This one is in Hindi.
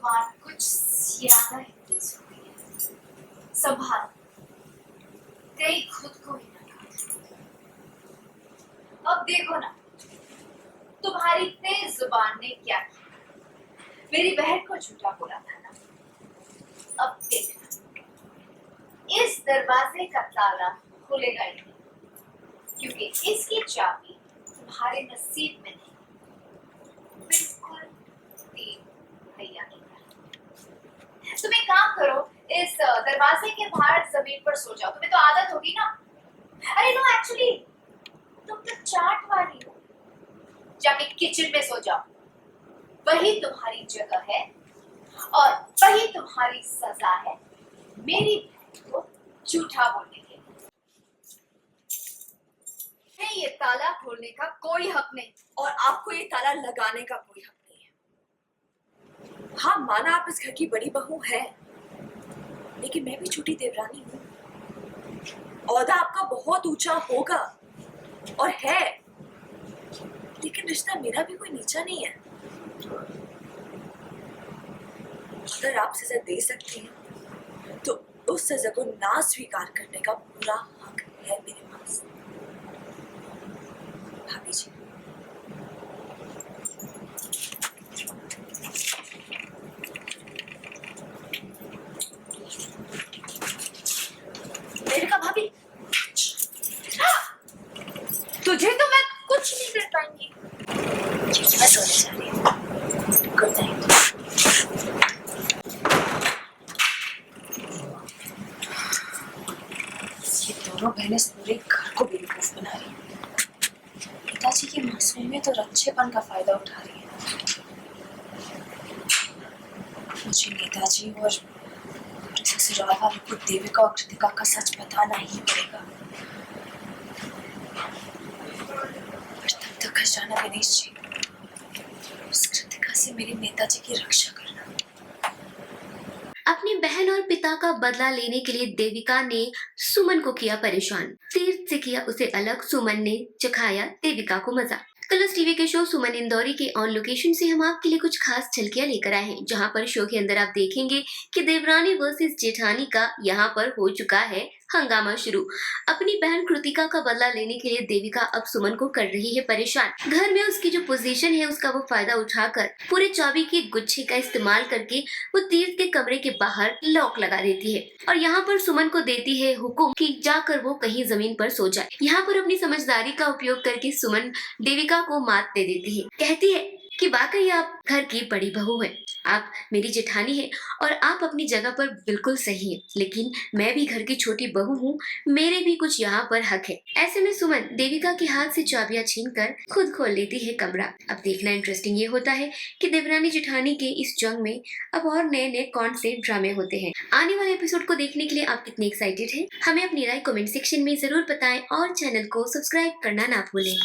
जुबान कुछ ज्यादा ही तेज हो गई है। संभाल, कहीं खुद को ही ना काट। अब देखो ना, तुम्हारी तेज जुबान ने क्या किया। मेरी बहन को झूठा बोला था ना। अब देखना, इस दरवाजे का ताला खुलेगा ही नहीं, क्योंकि इसकी चाबी तुम्हारे नसीब में नहीं, बिल्कुल तीन भैया की तरह। तुम एक काम करो, इस दरवाजे के बाहर जमीन पर सो जाओ। तुम्हें तो आदत होगी ना। अरे नो, एक्चुअली तुम तो चाट वाली हो। जाके किचन में सो जाओ, वही तुम्हारी जगह है और वही तुम्हारी सजा है मेरी बहन को झूठा बोलने के लिए। ये ताला खोलने का कोई हक नहीं और आपको ये ताला लगाने का कोई हक नहीं है। हाँ, माना आप इस घर की बड़ी बहू है, लेकिन मैं भी छोटी देवरानी हूँ। औहदा आपका बहुत ऊंचा होगा और है, लेकिन रिश्ता मेरा भी कोई नीचा नहीं है। अगर आप सजा दे सकती हैं, तो उस सजा को ना स्वीकार करने का पूरा हक है मेरे पास। भाभी जी, मेनका भाभी, तुझे तो मैं कुछ नहीं कर पाऊंगी। मैं सोने जा रही हूँ। Good night. ये दोनों बहनें पूरे घर को बेवकूफ बना रही हैं। पिताजी की मासूमियत और अच्छेपन का फायदा उठा रही है। मुझे नेताजी और ससुराल वालों को देविका और कृतिका का सच बताना ही पड़ेगा। पर तब तक खजाना गणेश जी, उस कृतिका से मेरे नेताजी की रक्षा करना। अपनी बहन और पिता का बदला लेने के लिए देविका ने सुमन को किया परेशान। तीर्थ से किया उसे अलग, सुमन ने चखाया देविका को मजा। कलर्स टीवी के शो सुमन इंदौरी के ऑन लोकेशन से हम आपके लिए कुछ खास झलकियां लेकर आए हैं, जहां पर शो के अंदर आप देखेंगे कि देवरानी वर्सेस जेठानी का यहां पर हो चुका है हंगामा शुरू। अपनी बहन कृतिका का बदला लेने के लिए देविका अब सुमन को कर रही है परेशान। घर में उसकी जो पोजीशन है उसका वो फायदा उठाकर पूरे चाबी के गुच्छे का इस्तेमाल करके वो तीर्थ के कमरे के बाहर लॉक लगा देती है और यहाँ पर सुमन को देती है हुक्म कि जाकर वो कहीं जमीन पर सो जाए। यहाँ पर अपनी समझदारी का उपयोग करके सुमन देविका को मात दे देती है। कहती है कि वाकई आप घर की बड़ी बहू हैं, आप मेरी जेठानी हैं और आप अपनी जगह पर बिल्कुल सही हैं, लेकिन मैं भी घर की छोटी बहू हूँ, मेरे भी कुछ यहाँ पर हक है। ऐसे में सुमन देविका के हाथ से चाबियां छीनकर खुद खोल लेती है कमरा। अब देखना इंटरेस्टिंग ये होता है कि देवरानी जेठानी के इस जंग में अब और नए नए कौन से ड्रामे होते हैं। आने वाले एपिसोड को देखने के लिए आप कितने एक्साइटेड हैं? हमें अपनी राय कमेंट सेक्शन में जरूर बताएं और चैनल को सब्सक्राइब करना ना भूलें।